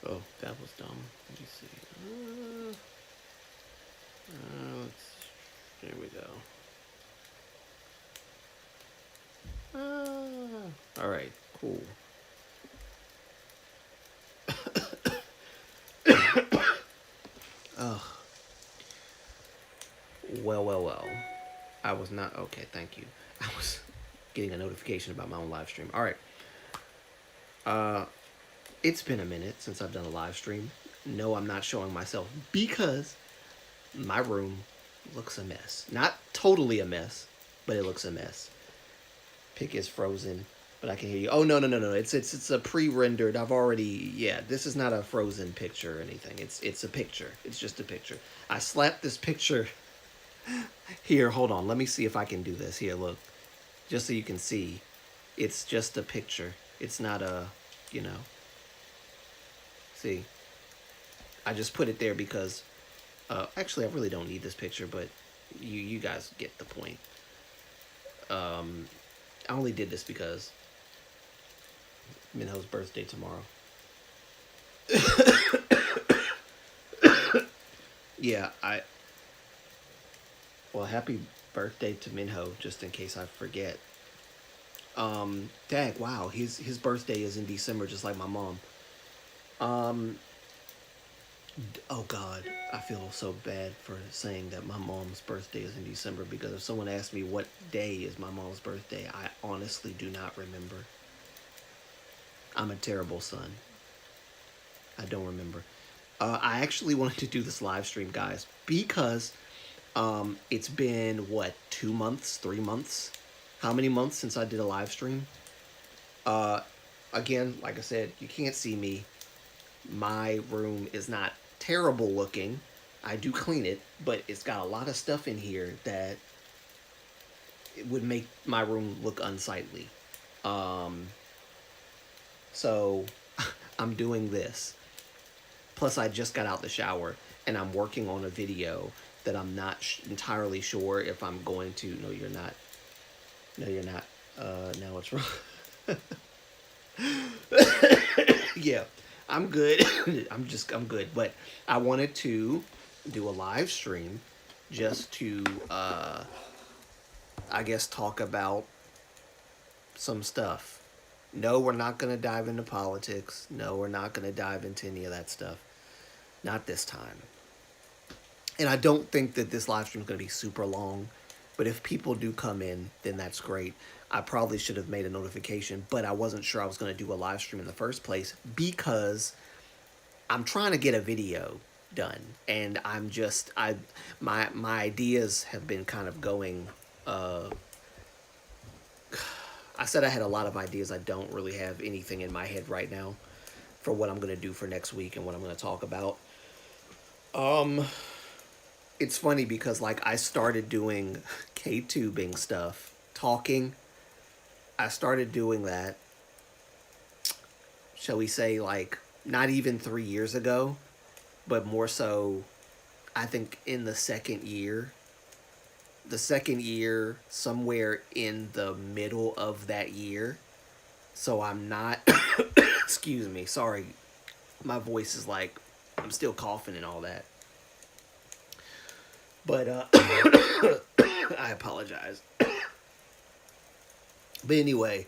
Oh, that was dumb. Let me see. There we go. All right, cool. Oh, well. I was not okay. Thank you. I was getting a notification about my own live stream. All right. Uh, it's been a minute since I've done a live stream. No, I'm not showing myself because my room looks a mess. Not totally a mess, but it looks a mess. Pick is frozen, but I can hear you. Oh no. It's a pre-rendered. I've already This is not a frozen picture or anything. It's a picture. It's just a picture. I slapped this picture here. Hold on. Let me see if I can do this. Here, look. Just so you can see. It's just a picture. It's not a, you know. See. I just put it there because actually I really don't need this picture, but you guys get the point. I only did this because Minho's birthday tomorrow. Yeah, well, happy birthday to Minho, just in case I forget. Dag, wow, his birthday is in December, just like my mom. Um, oh God, I feel so bad for saying that my mom's birthday is in December because if someone asked me what day is my mom's birthday, I honestly do not remember. I'm a terrible son. I don't remember. I actually wanted to do this live stream, guys, because it's been what, 2 months, 3 months? How many months since I did a live stream? Uh, Again, like I said, you can't see me. My room is not terrible looking. I do clean it, but it's got a lot of stuff in here that it would make my room look unsightly. Um, so I'm doing this. Plus, I just got out the shower and I'm working on a video that I'm not entirely sure if I'm going to. No, you're not. No, you're not. Now it's wrong. Yeah, I'm good. I'm good. But I wanted to do a live stream just to, I guess, talk about some stuff. No, we're not going to dive into politics. No, we're not going to dive into any of that stuff. Not this time. And I don't think that this live stream is going to be super long. But if people do come in, then that's great. I probably should have made a notification, but I wasn't sure I was going to do a live stream in the first place because I'm trying to get a video done, and my ideas have been kind of going. I said I had a lot of ideas. I don't really have anything in my head right now for what I'm going to do for next week and what I'm going to talk about. Um, it's funny because like I started doing K-tubing stuff, talking. I started doing that, shall we say, like not even 3 years ago, but more so, I think in the second year. The second year, somewhere in the middle of that year. So I'm not, excuse me, sorry. My voice is like, I'm still coughing and all that. But I apologize. But anyway,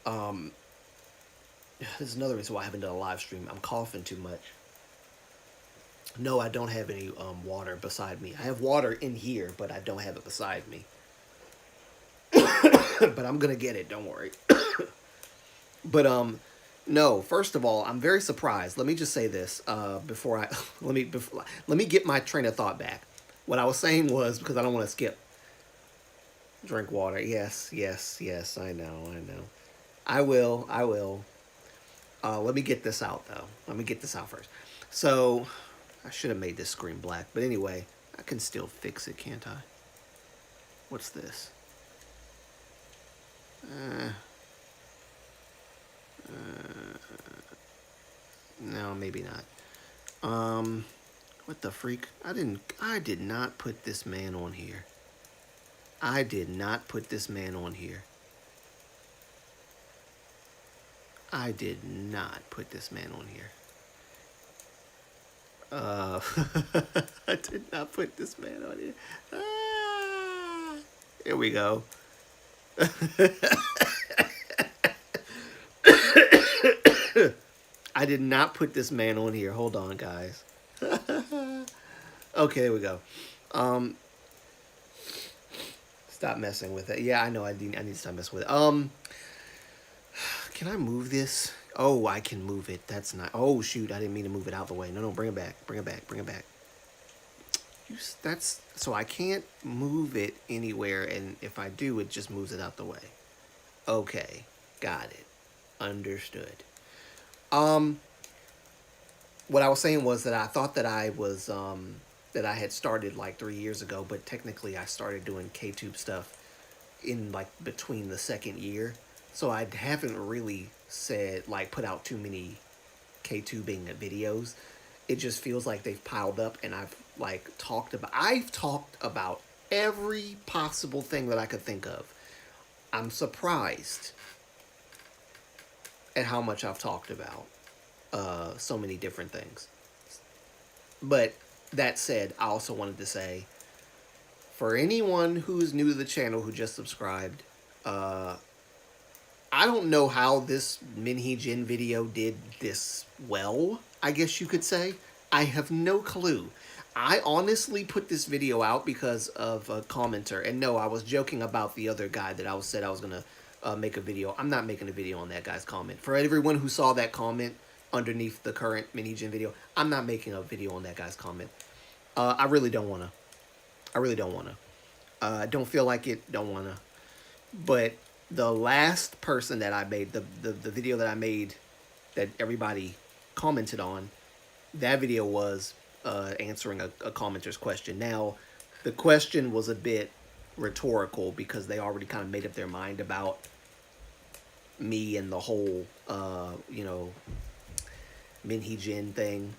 um, this is another reason why I haven't done a live stream. I'm coughing too much. No, I don't have any water beside me. I have water in here, but I don't have it beside me. But I'm gonna get it. Don't worry. But no. First of all, I'm very surprised. Let me just say this before I let me get my train of thought back. What I was saying was because I don't want to skip. Drink water. Yes. I know. I will. Let me get this out though. Let me get this out first. So I should have made this screen black, but anyway, I can still fix it, can't I? What's this? Uh, no, maybe not. What the freak? I did not put this man on here. I did not put this man on here. I did not put this man on here. Uh, I did not put this man on here. Ah, here we go. I did not put this man on here. Hold on, guys. Okay, here we go. Um, Stop messing with it. Yeah, I know. I need to stop messing with it. Can I move this? Oh, I can move it. That's not. Oh shoot! I didn't mean to move it out the way. No, no, bring it back. Bring it back. Bring it back. That's so I can't move it anywhere, and if I do, it just moves it out the way. Okay, got it. Understood. Um, what I was saying was that I thought that I was that I had started like 3 years ago, but technically I started doing KTube stuff in like between the second year. So I haven't really said like put out too many KTubing videos. It just feels like they've piled up, and I've talked about every possible thing that I could think of. I'm surprised at how much I've talked about so many different things. But that said, I also wanted to say, for anyone who's new to the channel who just subscribed, I don't know how this Minhee Jin video did this well, I guess you could say. I have no clue. I honestly put this video out because of a commenter. And no, I was joking about the other guy that said I was going to make a video. I'm not making a video on that guy's comment. For everyone who saw that comment underneath the current Minhee Jin video, I'm not making a video on that guy's comment. I really don't want to. I really don't want to. I don't feel like it. Don't want to. But the last person that I made, the video that I made that everybody commented on, that video was answering a commenter's question. Now, the question was a bit rhetorical because they already kind of made up their mind about me and the whole, Minhee Jin thing,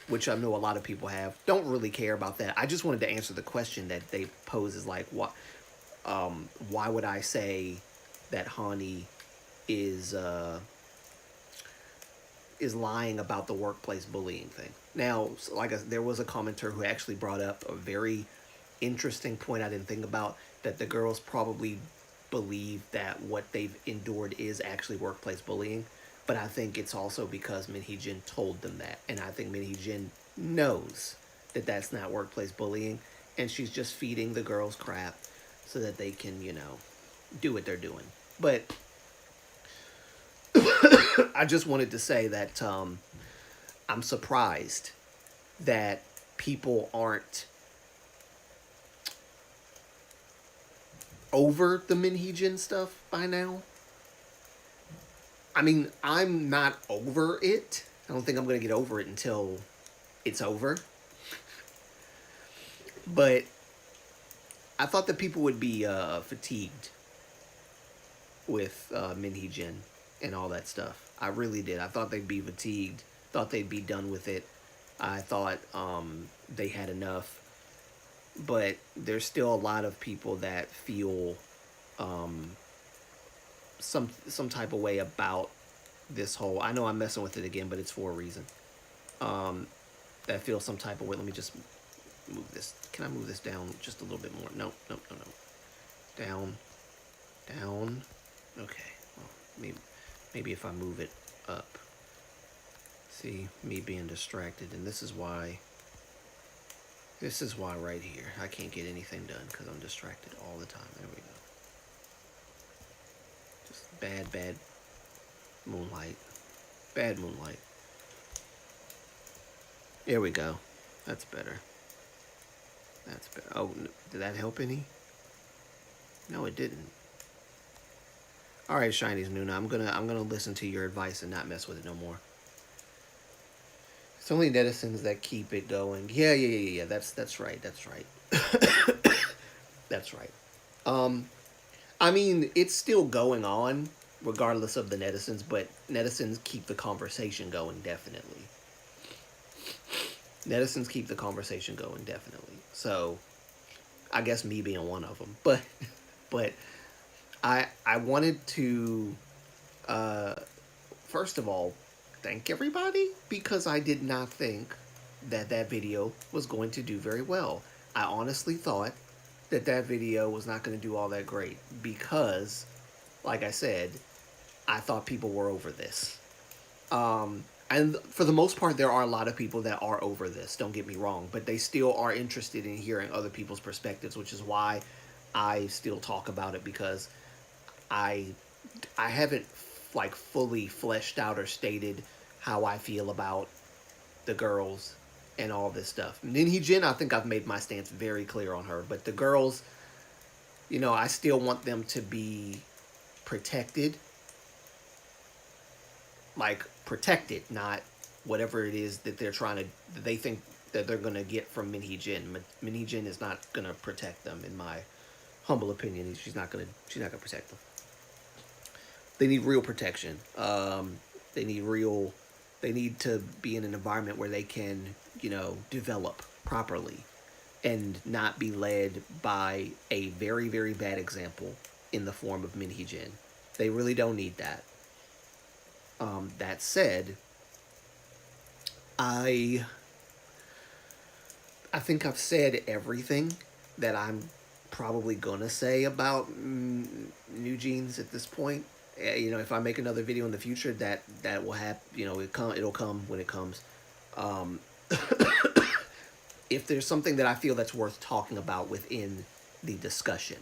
which I know a lot of people have. Don't really care about that. I just wanted to answer the question that they pose is like, why would I say that Hani is lying about the workplace bullying thing? Now, there was a commenter who actually brought up a very interesting point I didn't think about, that the girls probably believe that what they've endured is actually workplace bullying. But I think it's also because Minhee Jin told them that. And I think Minhee Jin knows that that's not workplace bullying. And she's just feeding the girls crap so that they can, do what they're doing. But I just wanted to say that I'm surprised that people aren't over the Minhee Jin stuff by now. I mean, I'm not over it. I don't think I'm going to get over it until it's over. But I thought that people would be fatigued with Minhee Jin and all that stuff. I really did. I thought they'd be fatigued. Thought they'd be done with it. I thought they had enough. But there's still a lot of people that feel some type of way about this whole. I know I'm messing with it again, but it's for a reason. That feel some type of way. Let me just move this. Can I move this down just a little bit more? No. Down. Okay. Well, maybe if I move it up. See, me being distracted, and this is why right here I can't get anything done because I'm distracted all the time. There we go. Just bad Moonlight. Bad Moonlight. There we go. That's better. That's better. Oh, did that help any? No, it didn't. All right, Shinies Nuna, I'm gonna listen to your advice and not mess with it no more. It's only netizens that keep it going. Yeah. That's right. That's right. I mean, it's still going on, regardless of the netizens, but netizens keep the conversation going, definitely. Netizens keep the conversation going, definitely. So, I guess me being one of them. But I wanted to, first of all, thank everybody, because I did not think that that video was going to do very well. I honestly thought that that video was not going to do all that great because, like I said, I thought people were over this. And for the most part, there are a lot of people that are over this. Don't get me wrong, but they still are interested in hearing other people's perspectives, which is why I still talk about it because I I haven't like fully fleshed out or stated how I feel about the girls and all this stuff. Ninhee Jin, I think I've made my stance very clear on her, but the girls, I still want them to be protected, like protected, not whatever it is that they're trying to, that they think that they're gonna get from Minhee Jin. Minhee Jin is not gonna protect them, in my humble opinion. She's not gonna protect them. They need real protection. They need real. They need to be in an environment where they can, develop properly, and not be led by a very very bad example in the form of Minhee Jin. They really don't need that. That said, I I think I've said everything that I'm probably gonna say about New Jeans at this point. If I make another video in the future, that will happen. It'll come when it comes. Um, if there's something that I feel that's worth talking about within the discussion,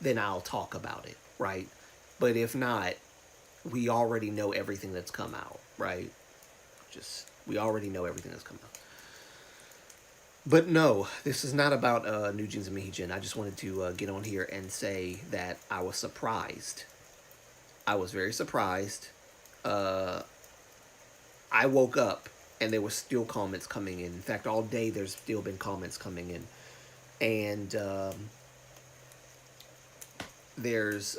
then I'll talk about it, right? But if not, we already know everything that's come out, right? We already know everything that's come out. But no, this is not about New Jeans and Mihijin. I just wanted to get on here and say that I was surprised. I was very surprised. Uh, I woke up and there were still comments coming in. In fact, all day there's still been comments coming in. And there's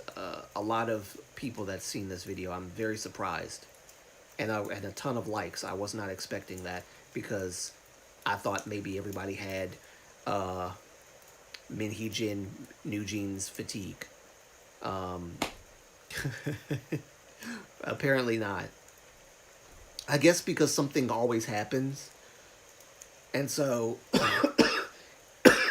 a lot of people that's seen this video. I'm very surprised. And a ton of likes. I was not expecting that because I thought maybe everybody had Minhee Jin, New Jeans fatigue. Apparently not. I guess because something always happens. And so,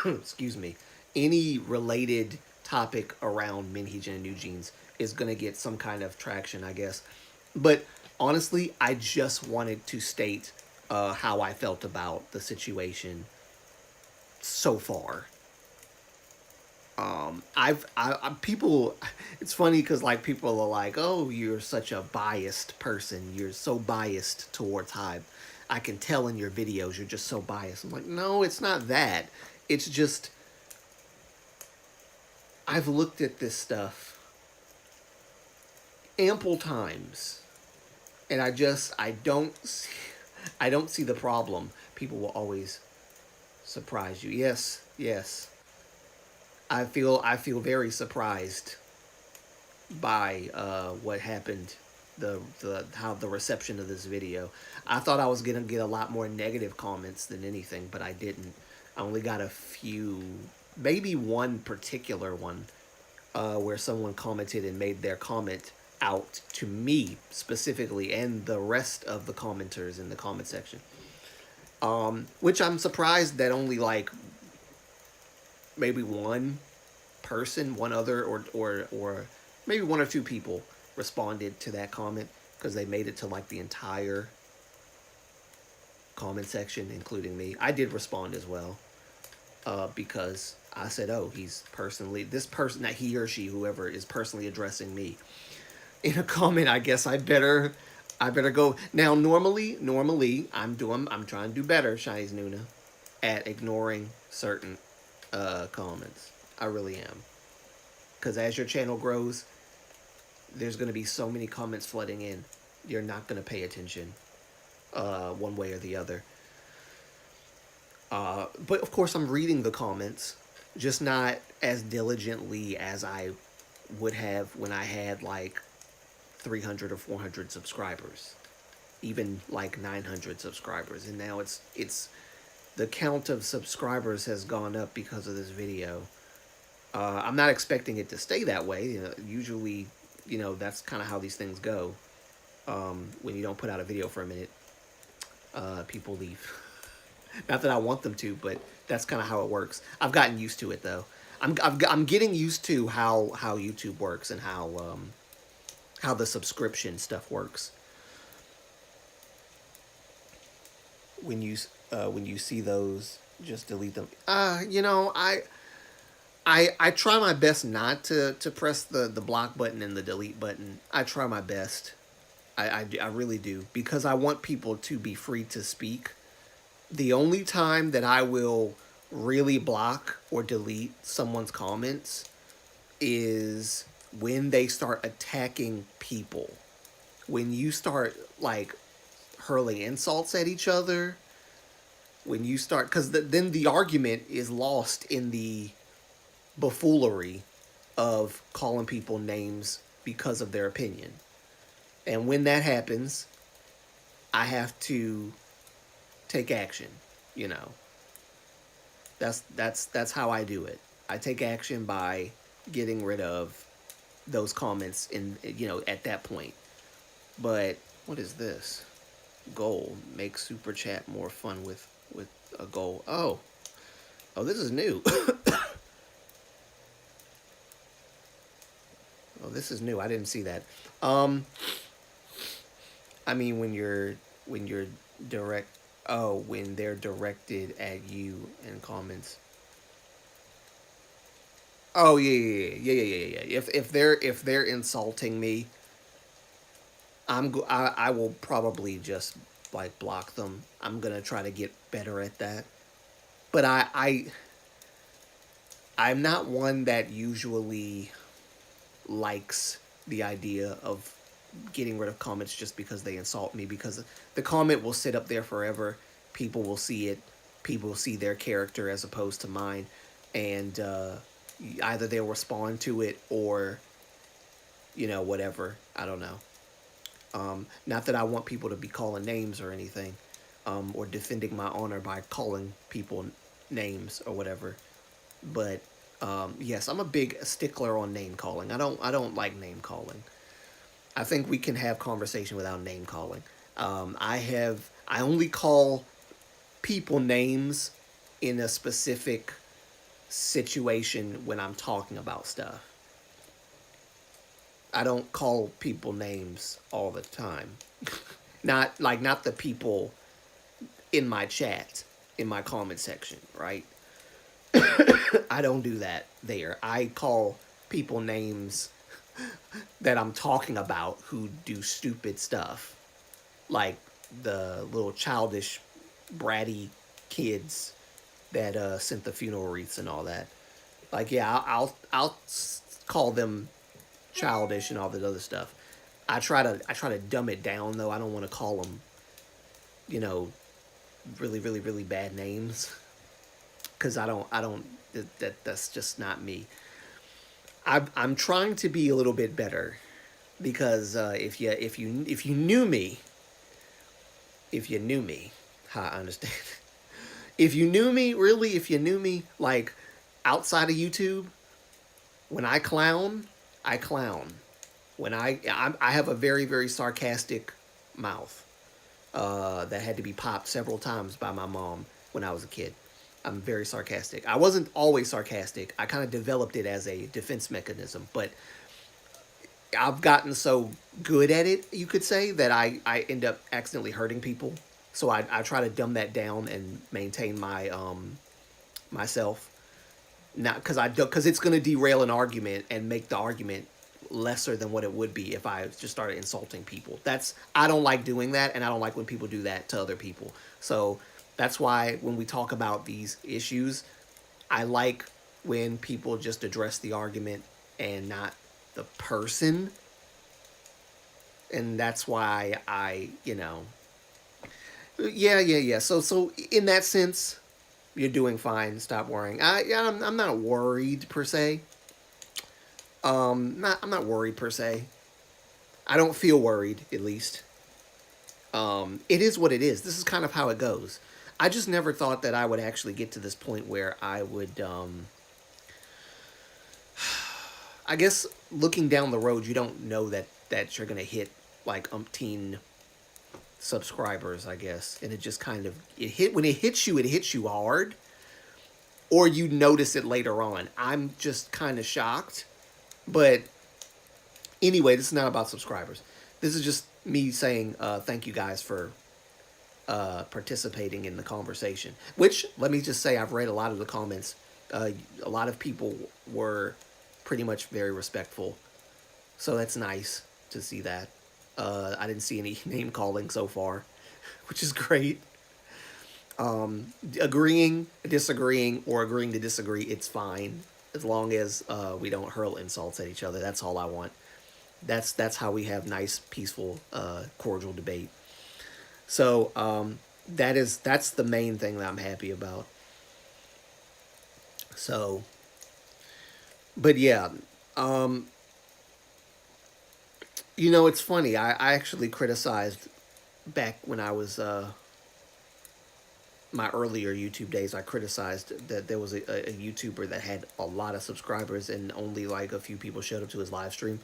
excuse me, any related topic around Minhee Jin and New Jeans is going to get some kind of traction, I guess. But honestly, I just wanted to state how I felt about the situation so far. People, it's funny because like people are like, oh, you're such a biased person. You're so biased towards Hybe. I can tell in your videos you're just so biased. I'm like, no, it's not that. It's just, I've looked at this stuff ample times. And I don't see the problem. People will always surprise you. Yes, yes. I feel very surprised by what happened, how the reception of this video. I thought I was gonna get a lot more negative comments than anything, but I didn't. I only got a few, maybe one particular one, where someone commented and made their comment out to me specifically and the rest of the commenters in the comment section. Which I'm surprised that only like maybe one person, one other, or maybe one or two people responded to that comment because they made it to like the entire comment section, including me. I did respond as well because I said, oh, this person, that he or she, whoever, is personally addressing me in a comment. I guess I better go. Now, normally, I'm trying to do better, Shinies Nuna, at ignoring certain comments. I really am. Because as your channel grows, there's going to be so many comments flooding in. You're not going to pay attention one way or the other. But of course, I'm reading the comments, just not as diligently as I would have when I had like 300 or 400 subscribers, even like 900 subscribers. And now it's the count of subscribers has gone up because of this video. I'm not expecting it to stay that way. Usually, that's kind of how these things go. When you don't put out a video for a minute, people leave. Not that I want them to, but that's kind of how it works. I've gotten used to it though. I'm getting used to how YouTube works and how the subscription stuff works. When you see those, just delete them. I try my best not to press the block button and the delete button. I try my best. I really do because I want people to be free to speak. The only time that I will really block or delete someone's comments is when they start attacking people. When you start like hurling insults at each other, when you start, because then the argument is lost in the buffoonery of calling people names because of their opinion. And when that happens, I have to take action. You know, that's how I do it. I take action by getting rid of those comments in at that point. But what is this? Goal, make super chat more fun with a goal. Oh, this is new. Oh, this is new. I didn't see that. Um, I mean, when you're direct. Oh, when they're directed at you in comments. Oh yeah, yeah. If they're insulting me, I will probably just like block them. I'm gonna try to get better at that. But I'm not one that usually likes the idea of getting rid of comments just because they insult me, because the comment will sit up there forever. People will see it. People will see their character as opposed to mine, and either they'll respond to it or whatever. I don't know. Not that I want people to be calling names or anything, or defending my honor by calling people names or whatever. But yes, I'm a big stickler on name calling. I don't like name calling. I think we can have conversation without name calling. I only call people names in a specific situation when I'm talking about stuff. I don't call people names all the time. Not the people in my chat, in my comment section, right? I don't do that there. I call people names that I'm talking about who do stupid stuff, like the little childish, bratty kids that sent the funeral wreaths and all that. Like, yeah, I'll call them childish and all that other stuff. I try to dumb it down though. I don't want to call them, you know, really really really bad names because I don't that's just not me. I'm trying to be a little bit better because if you knew me, if you knew me, I understand. If you knew me, really, if you knew me like outside of YouTube, when I clown, I clown. When I have a very very sarcastic mouth that had to be popped several times by my mom when I was a kid. I'm very sarcastic. I wasn't always sarcastic. I kind of developed it as a defense mechanism, but I've gotten so good at it, you could say, that I end up accidentally hurting people. So I try to dumb that down and maintain my myself. Not because it's going to derail an argument and make the argument lesser than what it would be if I just started insulting people. I don't like doing that, and I don't like when people do that to other people. So that's why when we talk about these issues, I like when people just address the argument and not the person. And that's why yeah. So in that sense, you're doing fine. Stop worrying. I'm not worried per se. I'm not worried per se. I don't feel worried, at least. It is what it is. This is kind of how it goes. I just never thought that I would actually get to this point where I would. I guess looking down the road, you don't know that you're gonna hit like umpteen subscribers, I guess, and it just kind of when it hits you hard, or you notice it later on. I'm just kind of shocked, but anyway, this is not about subscribers. This is just me saying thank you guys for participating in the conversation. Which, let me just say, I've read a lot of the comments. A lot of people were pretty much very respectful, so that's nice to see that. I didn't see any name calling so far, which is great. Agreeing, disagreeing, or agreeing to disagree, it's fine as long as we don't hurl insults at each other. That's all I want. That's how we have nice, peaceful, cordial debate. So that's the main thing that I'm happy about. So, but yeah, it's funny. I actually criticized back when I was my earlier YouTube days. I criticized that there was a YouTuber that had a lot of subscribers and only like a few people showed up to his live stream,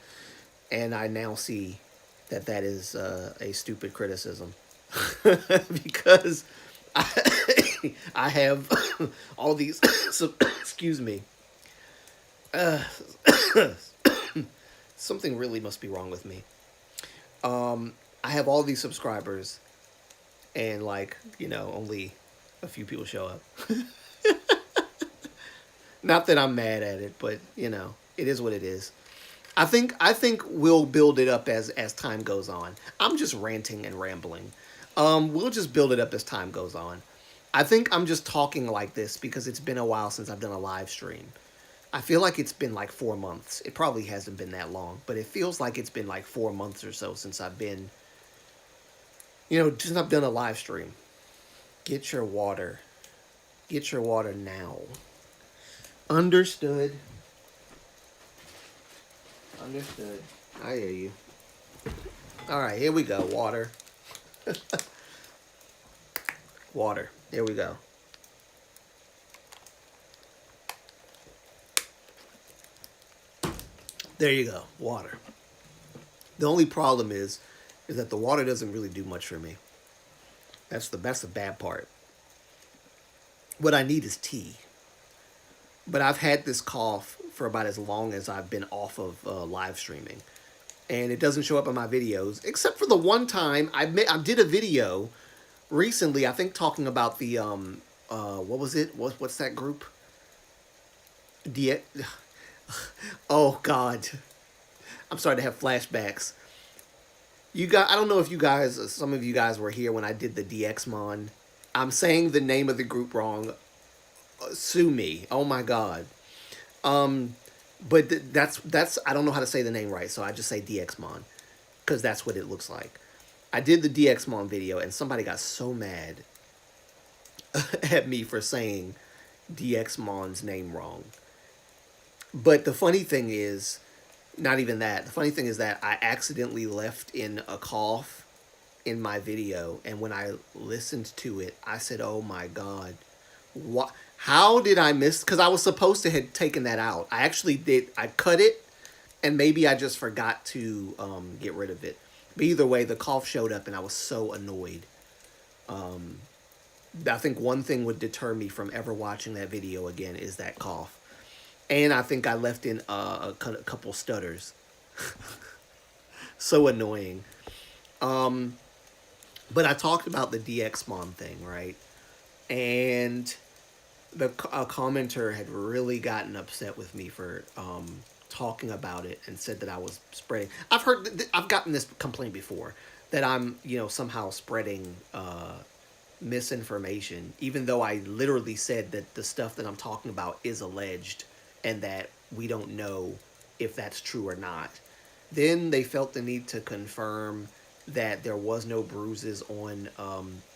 and I now see that is a stupid criticism because I have all these. Excuse me. Something really must be wrong with me. I have all these subscribers, and only a few people show up. Not that I'm mad at it, but it is what it is. I think we'll build it up as time goes on. I'm just ranting and rambling. We'll just build it up as time goes on. I think I'm just talking like this because it's been a while since I've done a live stream. I feel like it's been like 4 months. It probably hasn't been that long, but it feels like it's been like 4 months or so since I've been, since I've done a live stream. Get your water. Get your water now. Understood. Understood. I hear you. All right, here we go. Water. Water. Here we go. There you go. Water. The only problem is that the water doesn't really do much for me. That's the bad part. What I need is tea. But I've had this cough for about as long as I've been off of live streaming. And it doesn't show up in my videos, except for the one time I did a video recently, I think talking about the, what was it? What's that group? Oh, God. I'm starting to have flashbacks. I don't know if some of you guys were here when I did the DXmon. I'm saying the name of the group wrong. Sue me. Oh, my God. But that's I don't know how to say the name right, so I just say DXmon because that's what it looks like. I did the DXmon video, and somebody got so mad at me for saying DXmon's name wrong. But the funny thing is, not even that. The funny thing is that I accidentally left in a cough in my video, and when I listened to it, I said, "Oh my God, what? How did I miss?" Because I was supposed to have taken that out. I actually did. I cut it, and maybe I just forgot to get rid of it. But either way, the cough showed up, and I was so annoyed. I think one thing would deter me from ever watching that video again is that cough. And I think I left in a couple stutters. So annoying. But I talked about the DXmon thing, right? And a commenter had really gotten upset with me for talking about it and said that I was spreading. I've gotten this complaint before that I'm, somehow spreading misinformation, even though I literally said that the stuff that I'm talking about is alleged and that we don't know if that's true or not. Then they felt the need to confirm that there was no bruises on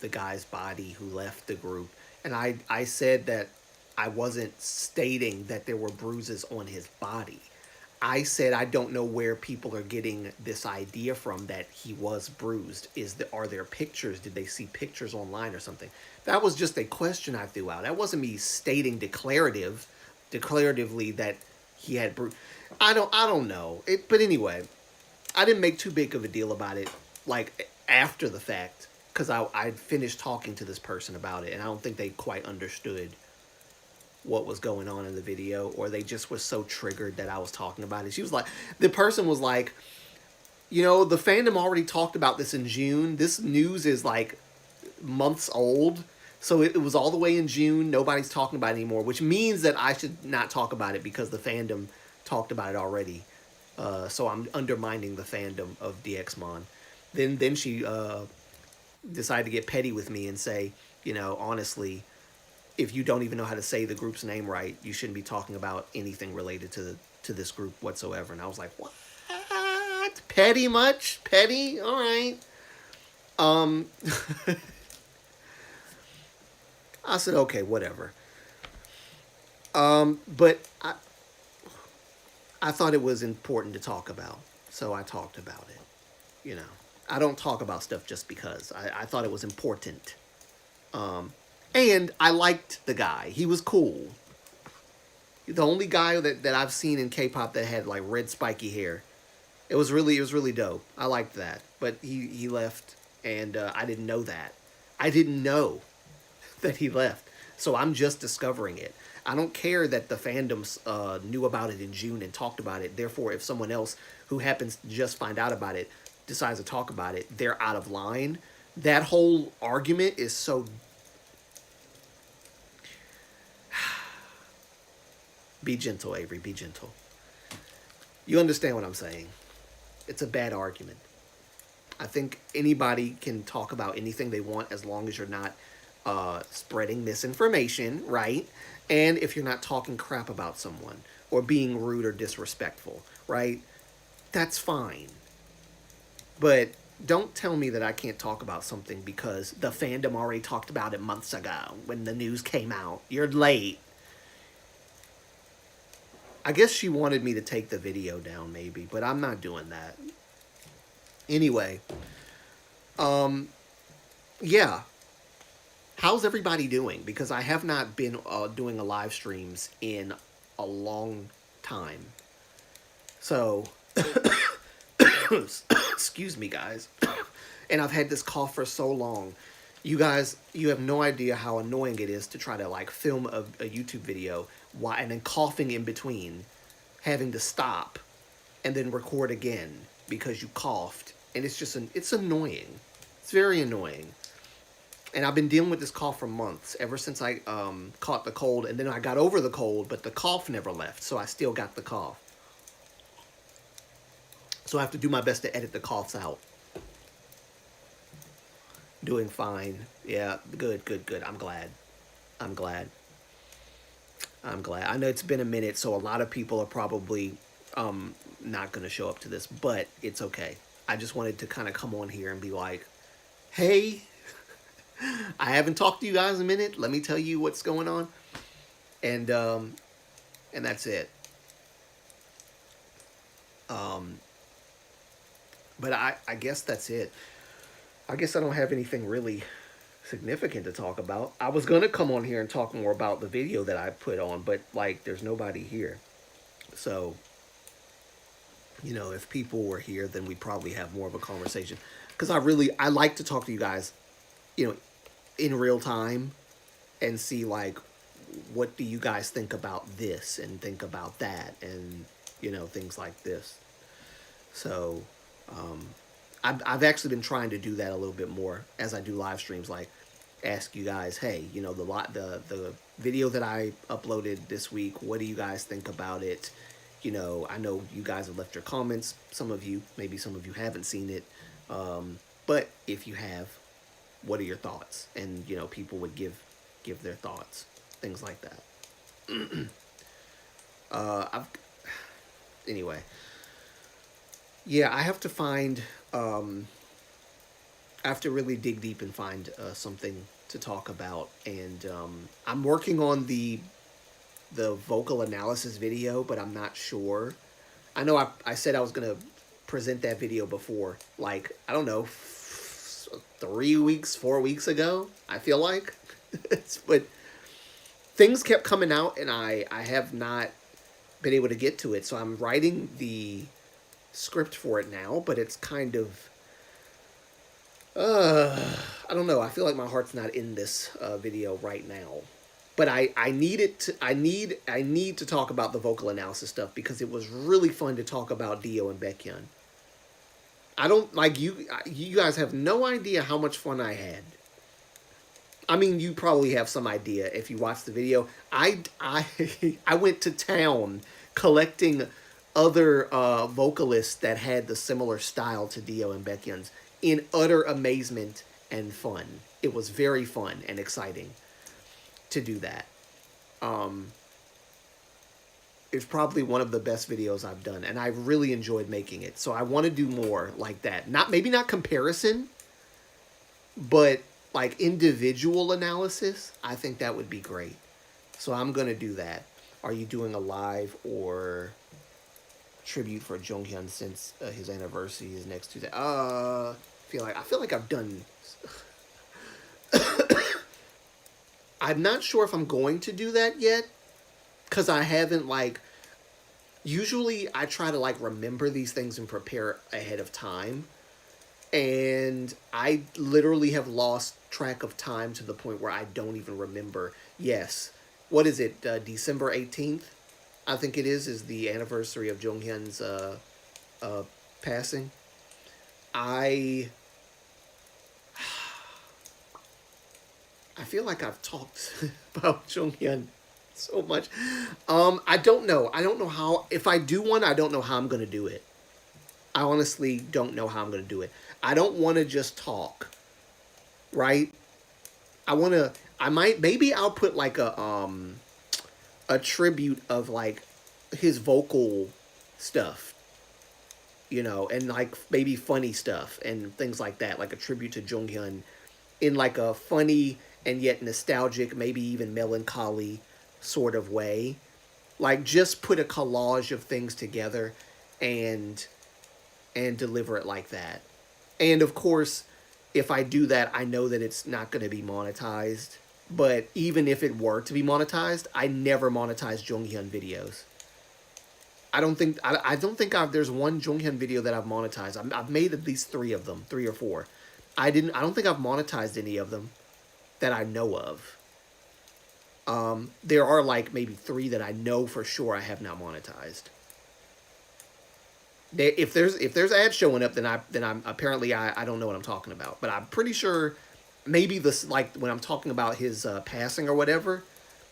the guy's body who left the group. And I said that I wasn't stating that there were bruises on his body. I said I don't know where people are getting this idea from that he was bruised. Are there pictures? Did they see pictures online or something? That was just a question I threw out. That wasn't me stating declaratively that he had bruise. I don't know. But anyway, I didn't make too big of a deal about it. Like, after the fact, because I'd finished talking to this person about it, and I don't think they quite understood what was going on in the video, or they just was so triggered that I was talking about it. She was like, the person was like, the fandom already talked about this in June. This news is like months old. So it was all the way in June. Nobody's talking about it anymore, which means that I should not talk about it because the fandom talked about it already. So I'm undermining the fandom of DXMon. Then she decided to get petty with me and say, honestly, if you don't even know how to say the group's name right, you shouldn't be talking about anything related to this group whatsoever. And I was like, what? Petty much? Petty? All right. I said, okay, whatever. But I thought it was important to talk about, so I talked about it. I don't talk about stuff just because. I thought it was important. And I liked the guy. He was cool. The only guy that I've seen in K-pop that had like red spiky hair. It was really dope. I liked that. But he left, and I didn't know that. I didn't know that he left. So I'm just discovering it. I don't care that the fandoms knew about it in June and talked about it. Therefore, if someone else who happens to just find out about it decides to talk about it, they're out of line. That whole argument is so... Be gentle, Avery. Be gentle. You understand what I'm saying. It's a bad argument. I think anybody can talk about anything they want as long as you're not spreading misinformation, right? And if you're not talking crap about someone or being rude or disrespectful, right? That's fine. But don't tell me that I can't talk about something because the fandom already talked about it months ago when the news came out. You're late. I guess she wanted me to take the video down maybe, but I'm not doing that. Anyway, yeah. How's everybody doing? Because I have not been doing a live streams in a long time. So, excuse me, guys. And I've had this cough for so long. You guys, you have no idea how annoying it is to try to like film a YouTube video and then coughing in between, having to stop and then record again because you coughed. And it's just, it's annoying. It's very annoying. And I've been dealing with this cough for months, ever since I caught the cold. And then I got over the cold, but the cough never left. So I still got the cough. So I have to do my best to edit the coughs out. Doing fine. Yeah, good. I'm glad. I know it's been a minute, so a lot of people are probably not going to show up to this, but it's okay. I just wanted to kind of come on here and be like, hey, I haven't talked to you guys in a minute. Let me tell you what's going on. And that's it. But I guess that's it. I guess I don't have anything really significant to talk about. I was going to come on here and talk more about the video that I put on, but like there's nobody here. So, if people were here, then we'd probably have more of a conversation. Because I like to talk to you guys, in real time and see like, what do you guys think about this and think about that and, things like this. So, I've actually been trying to do that a little bit more as I do live streams, like ask you guys, hey, the video that I uploaded this week, what do you guys think about it? I know you guys have left your comments. Some of you haven't seen it. But if you have, what are your thoughts? And, people would give their thoughts, things like that. Anyway. Yeah, I have to find, I have to really dig deep and find something to talk about. And I'm working on the vocal analysis video, but I'm not sure. I know I said I was going to present that video before, like, I don't know, 4 weeks ago, I feel like. But things kept coming out, and I have not been able to get to it. So I'm writing the script for it now, but it's kind of Uh, I don't know. I feel like my heart's not in this video right now, but I need it to. I need to talk about the vocal analysis stuff because it was really fun to talk about Dio and Baekhyun. I don't like you. You guys have no idea how much fun I had. I mean, you probably have some idea if you watch the video. I went to town collecting other vocalists that had the similar style to Dio and Baekhyun's in utter amazement and fun. It was very fun and exciting to do that. Um, it's probably one of the best videos I've done, and I really enjoyed making it. So I want to do more like that. Not maybe not comparison, but like individual analysis. I think that would be great. So I'm gonna do that. Are you doing a live or tribute for Jonghyun since his anniversary is next Tuesday? I feel like I've done. I'm not sure if I'm going to do that yet because I haven't like. Usually, I try to like remember these things and prepare ahead of time, and I literally have lost track of time to the point where I don't even remember. Yes, what is it? December 18th, I think it is the anniversary of Jonghyun's uh, passing. I I feel like I've talked about Jonghyun so much. I don't know. I don't know how. If I do one, I don't know how I'm gonna do it. I honestly don't know how I'm gonna do it. I don't want to just talk, right? I want to. I might. Maybe I'll put like a tribute of like his vocal stuff, and like maybe funny stuff and things like that, like a tribute to Jonghyun in like a funny and yet nostalgic, maybe even melancholy sort of way. Like just put a collage of things together and deliver it like that. And of course, if I do that, I know that it's not going to be monetized. But even if it were to be monetized, I never monetize Jonghyun videos. I don't think there's one Jonghyun video that I've monetized. I've made at least three of them, three or four. I don't think I've monetized any of them that I know of. There are like maybe three that I know for sure I have not monetized. If there's ads showing up, then I'm apparently I don't know what I'm talking about. But I'm pretty sure maybe this like when I'm talking about his passing or whatever,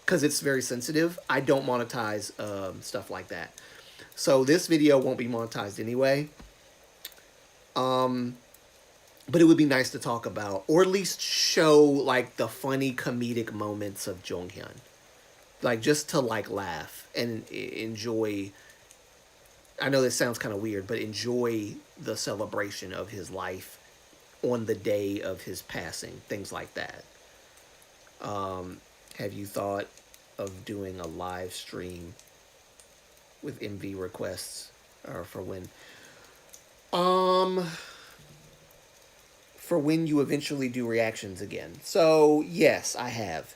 because it's very sensitive. I don't monetize stuff like that. So this video won't be monetized anyway. Um, but it would be nice to talk about, or at least show like the funny comedic moments of Jonghyun, like just to like laugh and enjoy. I know this sounds kind of weird, but enjoy the celebration of his life on the day of his passing, things like that. Have you thought of doing a live stream with MV requests or Um, for when you eventually do reactions again? So, yes, I have.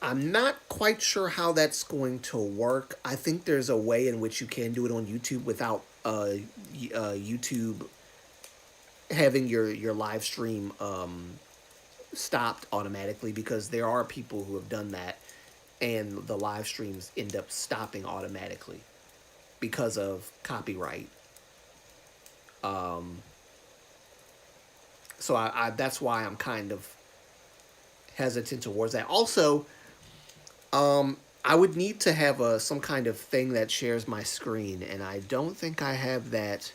I'm not quite sure how that's going to work. I think there's a way in which you can do it on YouTube without YouTube having your live stream stopped automatically, because there are people who have done that and the live streams end up stopping automatically because of copyright. Um, so I that's why I'm kind of hesitant towards that. Also, I would need to have some kind of thing that shares my screen, and I don't think I have that.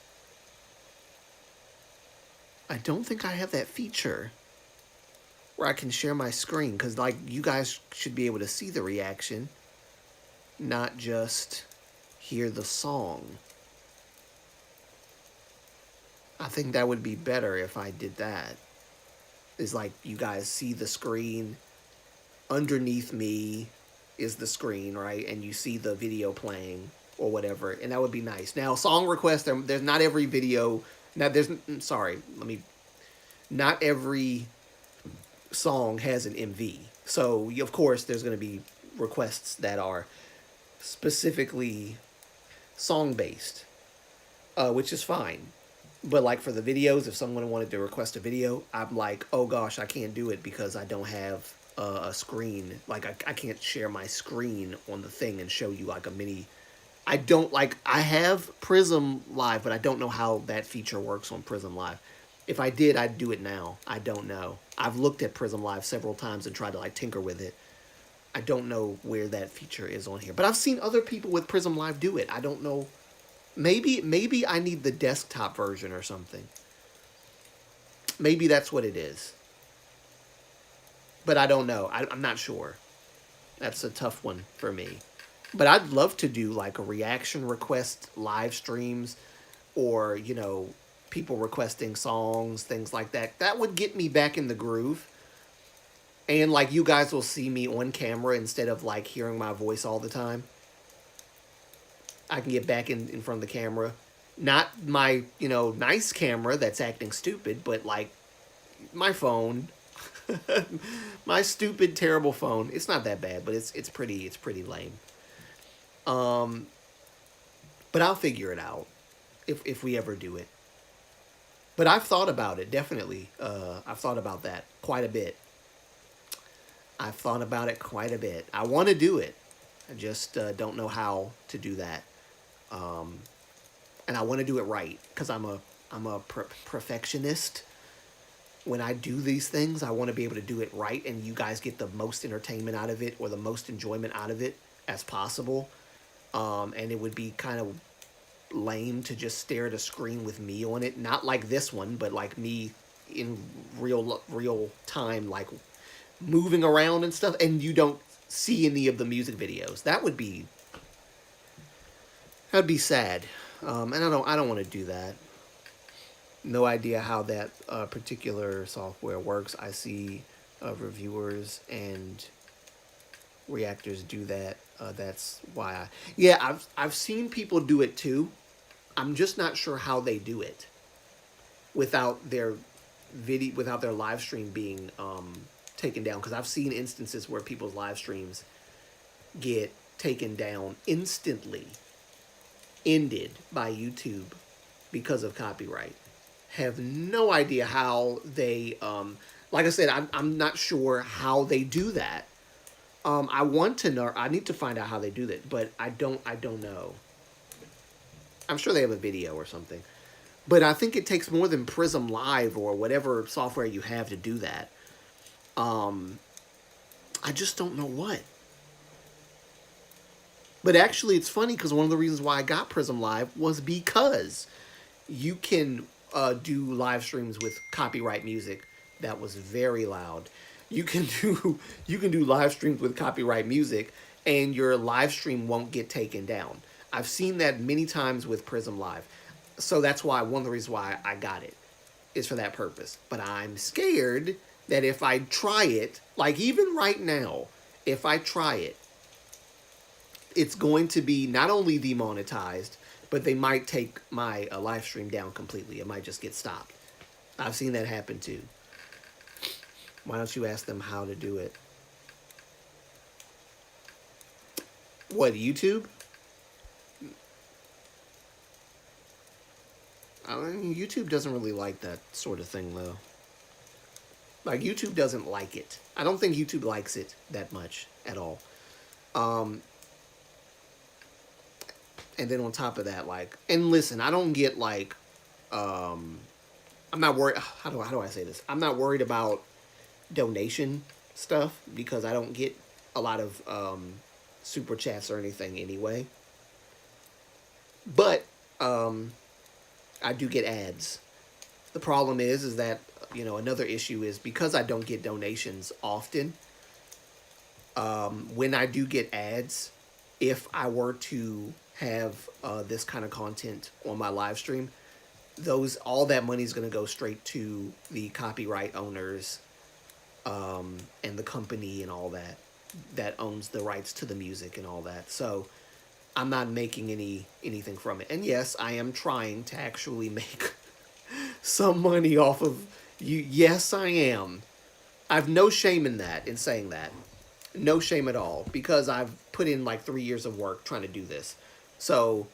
I don't think I have that feature where I can share my screen, because like you guys should be able to see the reaction, not just hear the song. I think that would be better if I did that. Is like you guys see the screen, underneath me is the screen, right? And you see the video playing or whatever, and that would be nice. Now, song requests, there's not every video. Now, sorry, not every song has an MV. So, of course, there's going to be requests that are specifically song-based, which is fine. But like for the videos, if someone wanted to request a video, I'm like, oh gosh, I can't do it because I don't have a screen. Like I can't share my screen on the thing and show you like a mini. I don't like. I have Prism Live, but I don't know how that feature works on Prism Live. If I did, I'd do it now. I don't know. I've looked at Prism Live several times and tried to like tinker with it. I don't know where that feature is on here, but I've seen other people with Prism Live do it. I don't know. Maybe I need the desktop version or something. Maybe that's what it is. But I don't know. I'm not sure. That's a tough one for me. But I'd love to do like a reaction request live streams or, people requesting songs, things like that. That would get me back in the groove. And like you guys will see me on camera instead of like hearing my voice all the time. I can get back in front of the camera. Not my, nice camera that's acting stupid, but like my phone. My stupid, terrible phone. It's not that bad, but it's pretty lame. Um, but I'll figure it out if we ever do it. But I've thought about it, definitely. I've thought about that quite a bit. I've thought about it quite a bit. I want to do it. I just don't know how to do that. And I want to do it right because I'm a perfectionist. When I do these things, I want to be able to do it right, and you guys get the most entertainment out of it or the most enjoyment out of it as possible. And it would be kind of lame to just stare at a screen with me on it, not like this one, but like me in real time, like moving around and stuff, and you don't see any of the music videos. That'd be sad. And I don't want to do that. No idea how that particular software works. I see reviewers and reactors do that. That's why I've seen people do it too. I'm just not sure how they do it without their live stream being taken down. Because I've seen instances where people's live streams get taken down instantly, ended by YouTube because of copyright. Have no idea how they like I said, I'm not sure how they do that. I want to know. I need to find out how they do that, but I don't know. I'm sure they have a video or something. But I think it takes more than Prism Live or whatever software you have to do that. I just don't know what. But actually, it's funny because one of the reasons why I got Prism Live was because you can do live streams with copyright music. That was very loud. You can do live streams with copyright music, and your live stream won't get taken down. I've seen that many times with Prism Live, so that's why one of the reasons why I got it is for that purpose. But I'm scared that if I try it, like even right now, if I try it, it's going to be not only demonetized, but they might take my live stream down completely. It might just get stopped. I've seen that happen too. Why don't you ask them how to do it? What, YouTube? I mean, YouTube doesn't really like that sort of thing, though. Like, YouTube doesn't like it. I don't think YouTube likes it that much at all. And then on top of that, like, and listen, I don't get like, I'm not worried. How do I say this? I'm not worried about donation stuff because I don't get a lot of super chats or anything anyway. But I do get ads. The problem is that another issue is because I don't get donations often. When I do get ads, if I were to have this kind of content on my live stream, all that money is going to go straight to the copyright owners and the company and all that owns the rights to the music and all that. So I'm not making anything from it. And yes, I am trying to actually make some money off of you. Yes, I am. I've no shame in saying that. No shame at all, because I've put in like 3 years of work trying to do this. So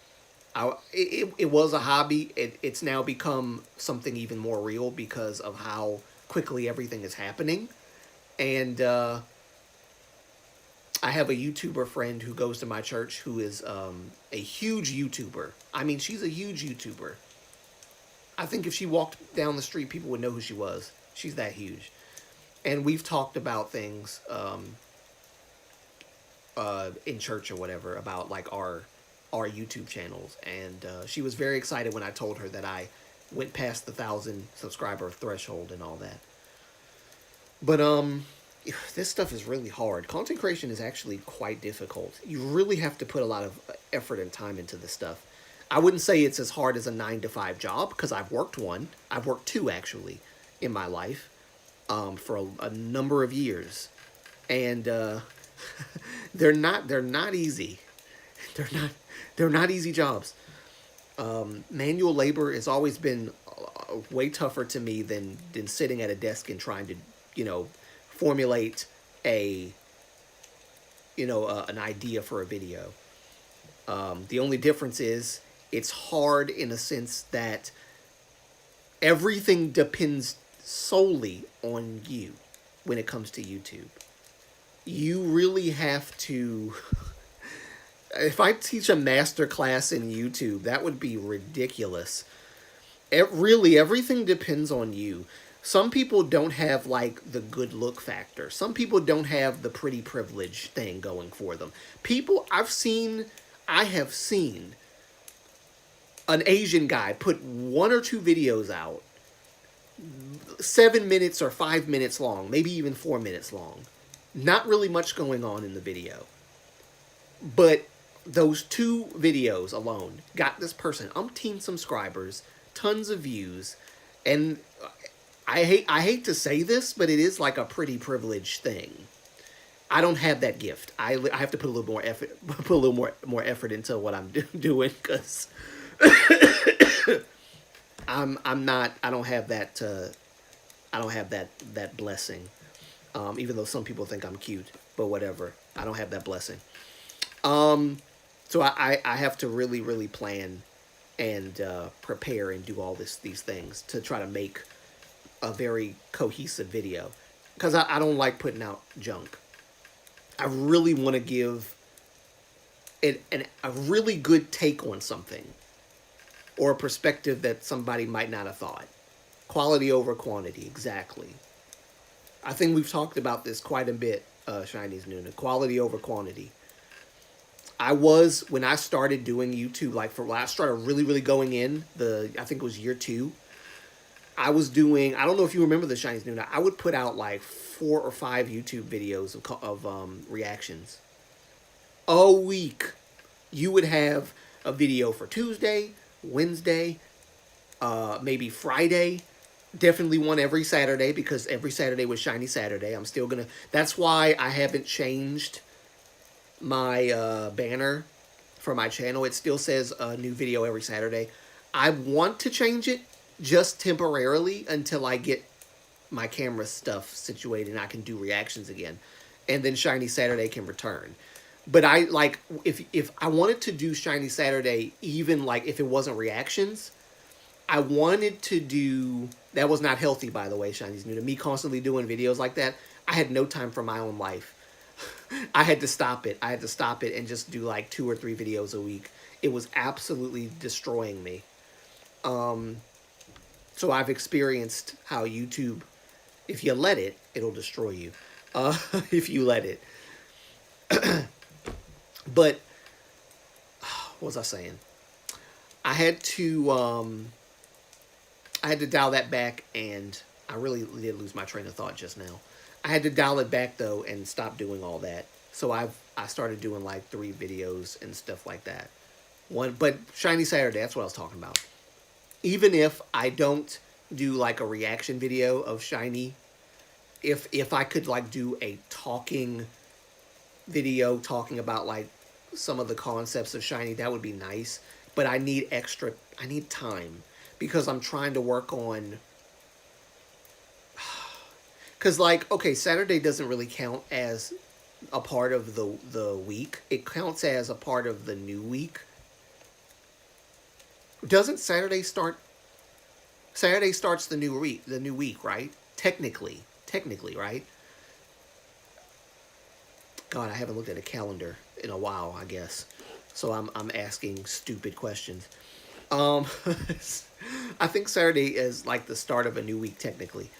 It was a hobby. It's now become something even more real because of how quickly everything is happening. And I have a YouTuber friend who goes to my church who is a huge YouTuber. I mean, she's a huge YouTuber. I think if she walked down the street, people would know who she was. She's that huge. And we've talked about things in church or whatever about like our YouTube channels, and she was very excited when I told her that I went past the 1,000 subscriber threshold and all that. But this stuff is really hard. Content creation is actually quite difficult. You really have to put a lot of effort and time into this stuff. I wouldn't say it's as hard as a 9 to 5 job because I've worked one. I've worked two actually in my life for a number of years, and they're not easy. They're not they're not easy jobs. Manual labor has always been way tougher to me than sitting at a desk and trying to, formulate a an idea for a video. The only difference is it's hard in a sense that everything depends solely on you when it comes to YouTube. You really have to. If I teach a master class in YouTube, that would be ridiculous. Really, everything depends on you. Some people don't have like the good look factor. Some people don't have the pretty privilege thing going for them. I have seen an Asian guy put 1 or 2 videos out, 7 minutes or 5 minutes long, maybe even 4 minutes long. Not really much going on in the video. But those 2 videos alone got this person umpteen subscribers, tons of views, and I hate to say this, but it is like a pretty privileged thing. I don't have that gift. I have to put a little more effort, more effort into what I'm doing because I'm not. I don't have that. I don't have that blessing. Even though some people think I'm cute, but whatever. I don't have that blessing. So I have to really, really plan and prepare and do all these things to try to make a very cohesive video. Because I don't like putting out junk. I really want to give a really good take on something. Or a perspective that somebody might not have thought. Quality over quantity, exactly. I think we've talked about this quite a bit, Chinese Nuna. Quality over quantity. When I started doing YouTube, like when I started really, really going in, I think it was year 2, I was doing, I don't know if you remember the Chinese Nuna, I would put out like 4 or 5 YouTube videos of reactions. A week. You would have a video for Tuesday, Wednesday, maybe Friday. Definitely one every Saturday because every Saturday was Shiny Saturday. I'm still gonna, that's why I haven't changed my banner for my channel. It still says a new video every Saturday. I want to change it just temporarily until I get my camera stuff situated and I can do reactions again, and then Shiny Saturday can return. But I like, if I wanted to do Shiny Saturday, even like if it wasn't reactions, I wanted to do, that was not healthy, by the way, Shiny's New to me, constantly doing videos like that. I had no time for my own life. I had to stop it. I had to stop it and just do like 2 or 3 videos a week. It was absolutely destroying me. So I've experienced how YouTube, if you let it, it'll destroy you. If you let it. But, what was I saying? I had to dial that back, and I really did lose my train of thought just now. I had to dial it back, though, and stop doing all that. So I started doing, like, 3 videos and stuff like that. But Shiny Saturday, that's what I was talking about. Even if I don't do, like, a reaction video of Shiny, if I could, like, do a talking video talking about, like, some of the concepts of Shiny, that would be nice. But I need time. Because I'm trying to work on... Because, like, okay, Saturday doesn't really count as a part of the week. It counts as a part of the new week. Doesn't Saturday starts the new week, right? Technically, right? God, I haven't looked at a calendar in a while, I guess. So I'm asking stupid questions. Um, I think Saturday is like the start of a new week technically.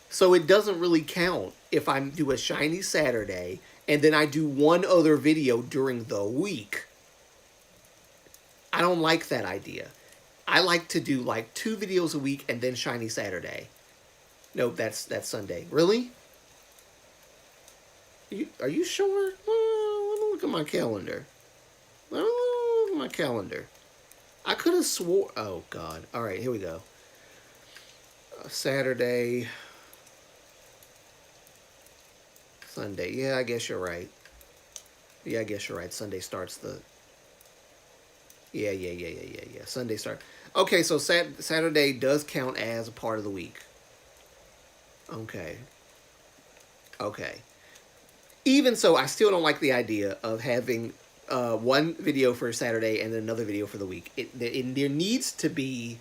So it doesn't really count if I do a shiny Saturday and then I do one other video during the week. I don't like that idea. I like to do like 2 videos a week and then shiny Saturday. Nope, that's Sunday. Really? Are you sure? Let me look at my calendar. Let me look at my calendar. I could have swore. Oh God! All right, here we go. Saturday, Sunday. Yeah, I guess you're right. Yeah, I guess you're right. Sunday starts the. Yeah. Sunday start. Okay, so Saturday does count as a part of the week. Okay. Okay. Even so, I still don't like the idea of having one video for Saturday and then another video for the week. There needs to be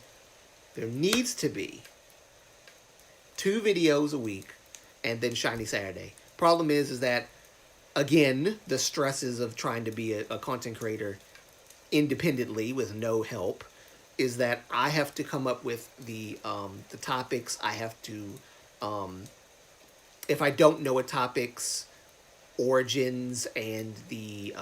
2 videos a week and then shiny Saturday. Problem is that again the stresses of trying to be a content creator independently with no help is that I have to come up with the topics. I have to if I don't know a topic's origins and the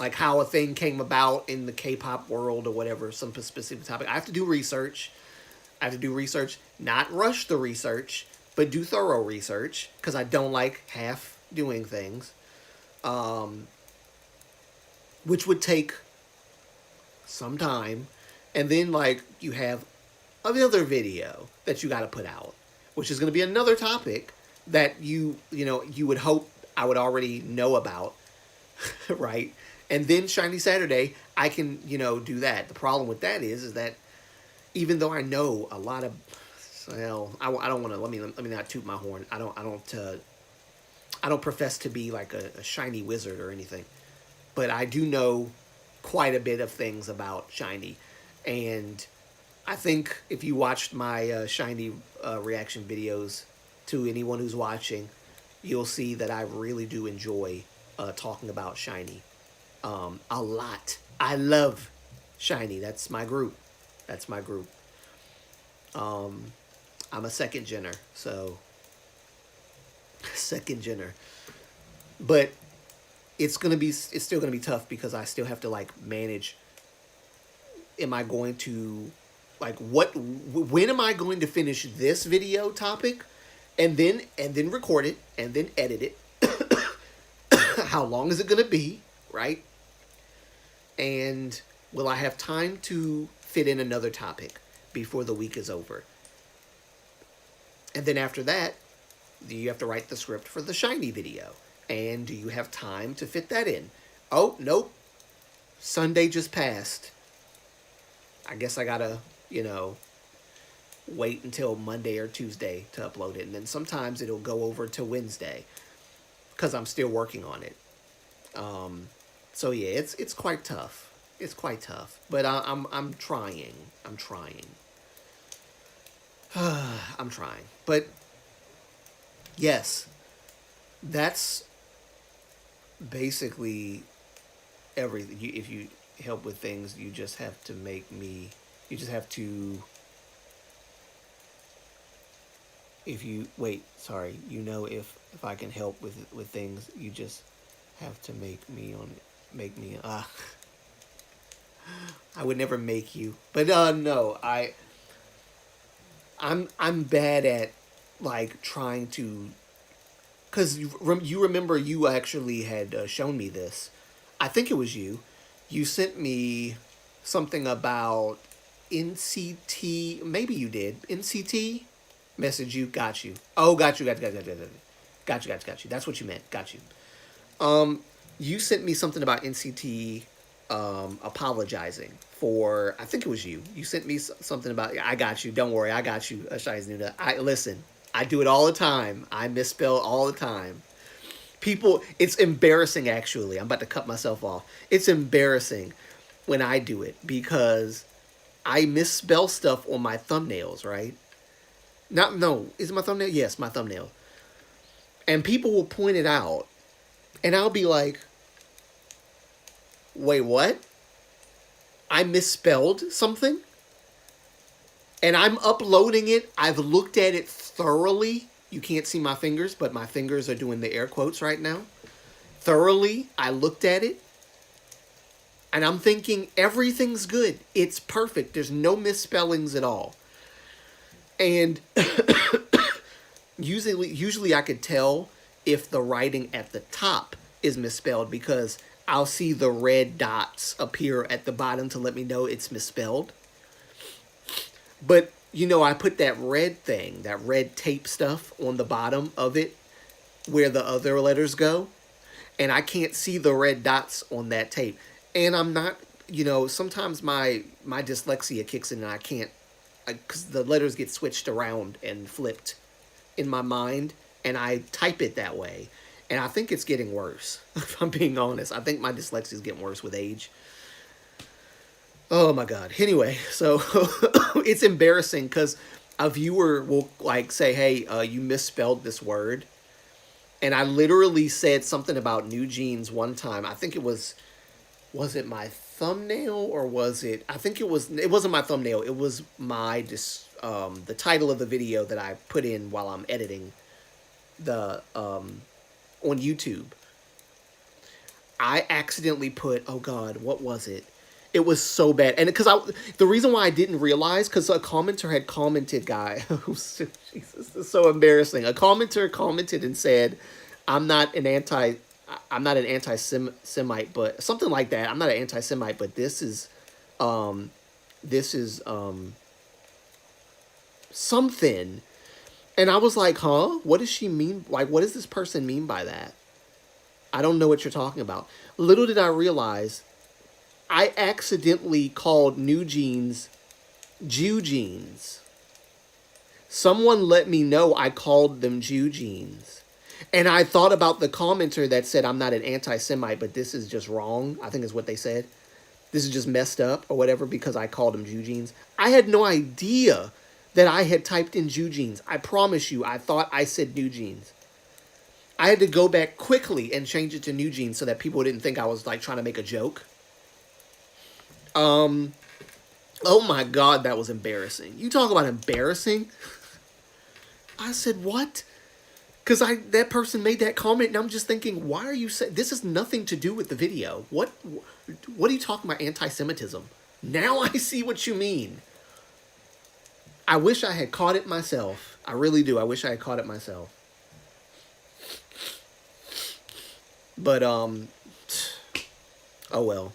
like how a thing came about in the K-pop world or whatever, some specific topic, I have to do research. I have to do research, not rush the research, but do thorough research because I don't like half doing things, which would take some time. And then like you have another video that you got to put out, which is going to be another topic that you would hope I would already know about, right? And then shiny Saturday, I can do that. The problem with that is that even though I know a lot of, well, I don't want to let me not toot my horn. I don't profess to be like a shiny wizard or anything, but I do know quite a bit of things about shiny, and I think if you watched my shiny reaction videos, to anyone who's watching, you'll see that I really do enjoy talking about shiny a lot. I love shiny. That's my group. I'm a second genner, so second genner. But it's still gonna be tough because I still have to like manage. Am I going to when am I going to finish this video topic, and then record it and then edit it? How long is it gonna be, right? And will I have time to fit in another topic before the week is over? And then after that, you have to write the script for the shiny video. And do you have time to fit that in? Oh, nope. Sunday just passed. I guess I gotta, wait until Monday or Tuesday to upload it. And then sometimes it'll go over to Wednesday because I'm still working on it. So yeah, it's quite tough. It's quite tough. But I'm trying. I'm trying. I'm trying. But yes, that's basically everything. If you help with things, you just have to you just have to, if you, wait, sorry, if I can help with things, you just have to make me, I would never make you, but no, I'm bad at like trying to, because you remember you actually had shown me this. I think it was you. You sent me something about NCT. Maybe you did. NCT message you. Got you. Oh, got you. Got you. That's what you meant. Got you. You sent me something about NCT apologizing for, I think it was you. You sent me something about, I got you. Don't worry. I got you. Shaiz listen, I do it all the time. I misspell all the time. People, it's embarrassing actually. I'm about to cut myself off. It's embarrassing when I do it because I misspell stuff on my thumbnails, right? Not no, is it my thumbnail? Yes, my thumbnail. And people will point it out, and I'll be like, "Wait, what? I misspelled something?" And I'm uploading it. I've looked at it thoroughly. You can't see my fingers, but my fingers are doing the air quotes right now. Thoroughly, I looked at it. And I'm thinking everything's good. It's perfect. There's no misspellings at all. And usually I could tell if the writing at the top is misspelled because I'll see the red dots appear at the bottom to let me know it's misspelled. But, I put that red thing, that red tape stuff on the bottom of it where the other letters go. And I can't see the red dots on that tape. And I'm not, sometimes my dyslexia kicks in and I can't, because the letters get switched around and flipped in my mind. And I type it that way. And I think it's getting worse, if I'm being honest. I think my dyslexia is getting worse with age. Oh my God. Anyway, so it's embarrassing because a viewer will say, hey, you misspelled this word. And I literally said something about new jeans one time. I think it was it my thumbnail or was it, I think it wasn't my thumbnail. It was the title of the video that I put in while I'm editing on YouTube. I accidentally put, oh God, what was it? It was so bad. And the reason why I didn't realize, because a commenter had commented, Jesus, this is so embarrassing. A commenter commented and said, I'm not an anti-Semite, but something like that. I'm not an anti-Semite, but this is something. And I was like, huh? What does she mean? What does this person mean by that? I don't know what you're talking about. Little did I realize, I accidentally called new jeans Jew jeans. Someone let me know I called them Jew jeans. And I thought about the commenter that said, I'm not an anti-Semite, but this is just wrong. I think is what they said. This is just messed up or whatever because I called them Jew jeans. I had no idea that I had typed in Jew jeans. I promise you, I thought I said new jeans. I had to go back quickly and change it to new jeans so that people didn't think I was trying to make a joke. Oh my God, that was embarrassing. You talk about embarrassing. I said, what? Because that person made that comment, and I'm just thinking, why are you saying this has nothing to do with the video? What are you talking about? Anti-Semitism? Now I see what you mean. I wish I had caught it myself. I really do. I wish I had caught it myself. But oh well.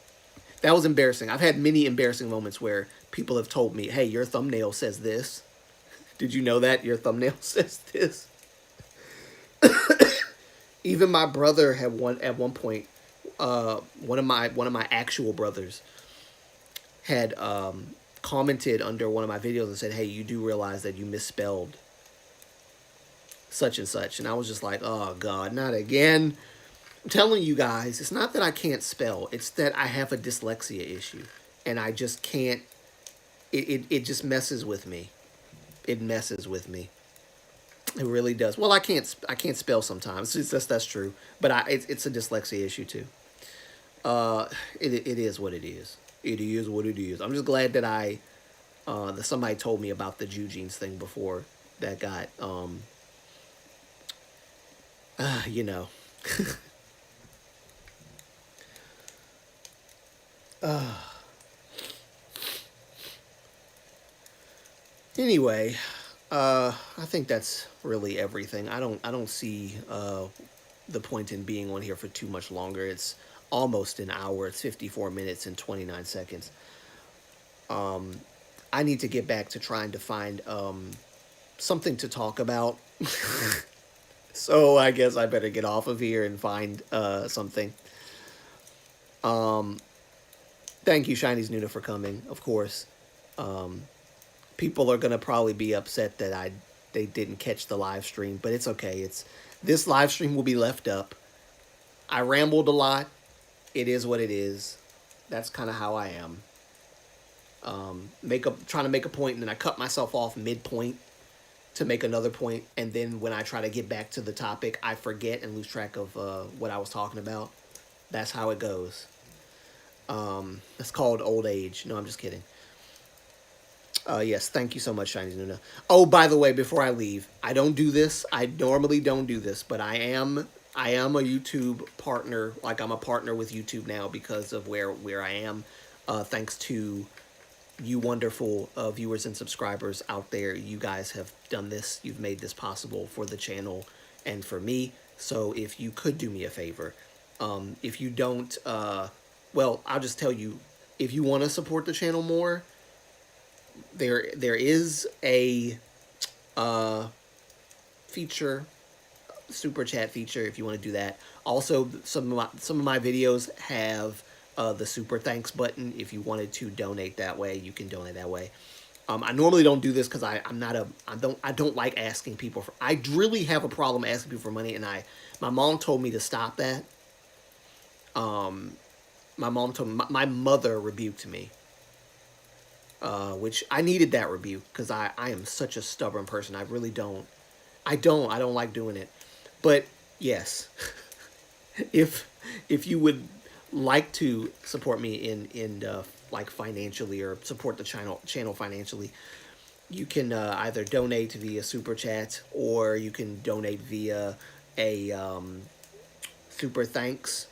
That was embarrassing. I've had many embarrassing moments where people have told me, hey, your thumbnail says this. Did you know that? Your thumbnail says this. Even my brother had at one point, one of my actual brothers had commented under one of my videos and said, hey, you do realize that you misspelled such and such. And I was just like, oh God, not again. I'm telling you guys, it's not that I can't spell. It's that I have a dyslexia issue. And I just can't, it just messes with me. It messes with me. It really does. Well, I can't spell sometimes. That's true. But it's a dyslexia issue too. It is what it is. It is what it is. I'm just glad that that somebody told me about the Jew jeans thing before that got, you know. Anyway, I think that's really everything. I don't see the point in being on here for too much longer. It's almost an hour. It's 54 minutes and 29 seconds. I need to get back to trying to find something to talk about. So I guess I better get off of here and find something. Thank you, Shiny's Nuna, for coming, of course. People are going to probably be upset that they didn't catch the live stream, but it's okay. This live stream will be left up. I rambled a lot. It is what it is. That's kind of how I am. trying to make a point, and then I cut myself off midpoint to make another point, and then when I try to get back to the topic, I forget and lose track of what I was talking about. That's how it goes. That's called old age. No, I'm just kidding. Yes, thank you so much, Chinese Nuna. Oh, by the way, before I leave, I don't do this. I normally don't do this, but I am a YouTube partner. Like, I'm a partner with YouTube now because of where I am. Thanks to you wonderful viewers and subscribers out there. You guys have done this. You've made this possible for the channel and for me. So if you could do me a favor, if you don't, well, I'll just tell you, if you want to support the channel more, there is a feature, super chat feature, if you want to do that. Also, some of my videos have the super thanks button. If you wanted to donate that way, you can donate that way. I normally don't do this because I don't like asking people for. I really have a problem asking people for money, and my mom told me to stop that. My mother rebuked me, which I needed that rebuke because I am such a stubborn person. I don't like doing it. But yes, if you would like to support me in like financially, or support the channel financially, you can either donate via super chat, or you can donate via a super thanks,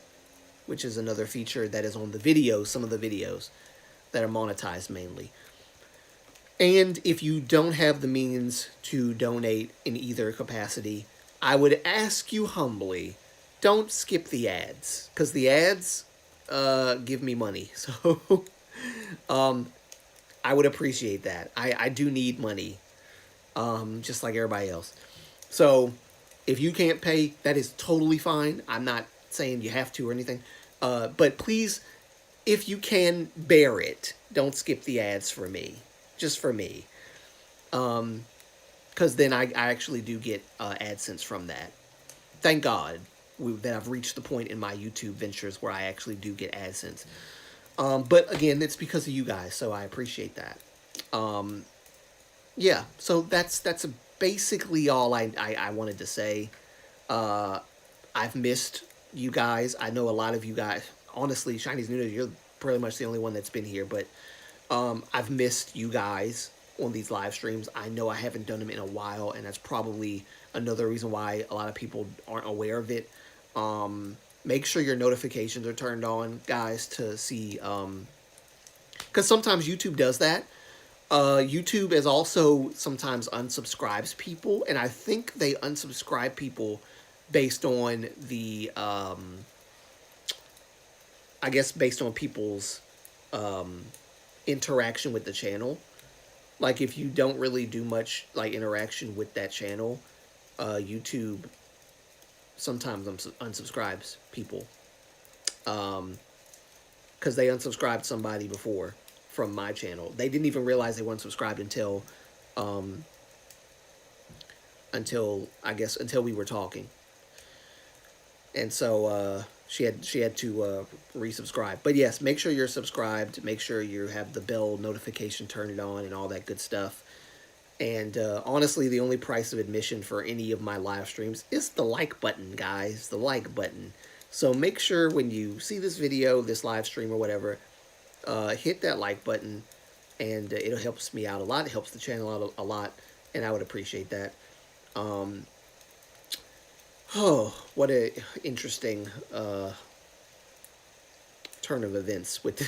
which is another feature that is on the videos, some of the videos that are monetized mainly. And if you don't have the means to donate in either capacity, I would ask you humbly, don't skip the ads, because the ads give me money. So I would appreciate that. I do need money, just like everybody else. So if you can't pay, that is totally fine. I'm not saying you have to or anything. But please, if you can bear it, don't skip the ads for me. Just for me. Because then I actually do get AdSense from that. Thank God that I've reached the point in my YouTube ventures where I actually do get AdSense. But again, it's because of you guys, so I appreciate that. Yeah, so that's basically all I wanted to say. I've missed you guys. I know a lot of you guys. Honestly, Chinese New Year, you're pretty much the only one that's been here, but I've missed you guys on these live streams. I know I haven't done them in a while, and that's probably another reason why a lot of people aren't aware of it. Make sure your notifications are turned on, guys, to see, because sometimes YouTube does that. YouTube is also sometimes unsubscribes people, and I think they unsubscribe people based on the, I guess based on people's interaction with the channel. Like, if you don't really do much like interaction with that channel, YouTube sometimes unsubscribes people, because they unsubscribed somebody before from my channel. They didn't even realize they weren't subscribed until we were talking, and so she had to resubscribe. But yes, make sure you're subscribed. Make sure you have the bell notification turned on and all that good stuff. And honestly, the only price of admission for any of my live streams is the like button, guys. The like button. So make sure when you see this video, this live stream or whatever, hit that like button, and it helps me out a lot. It helps the channel out a lot, and I would appreciate that. Oh, what a interesting turn of events with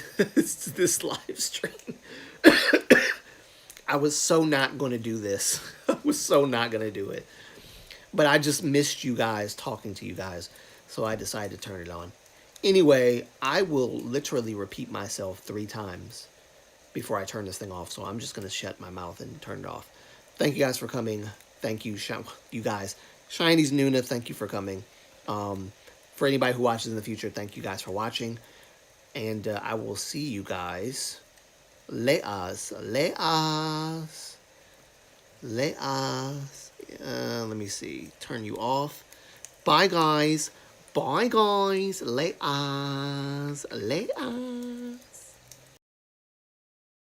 this live stream. I was so not going to do this. I was so not going to do it. But I just missed you guys, talking to you guys, so I decided to turn it on. Anyway, I will literally repeat myself 3 times before I turn this thing off, so I'm just going to shut my mouth and turn it off. Thank you guys for coming. Thank you, you guys. Chinese Nuna, thank you for coming. For anybody who watches in the future, thank you guys for watching. And I will see you guys. Let me see. Turn you off. Bye, guys. Bye, guys. Let us.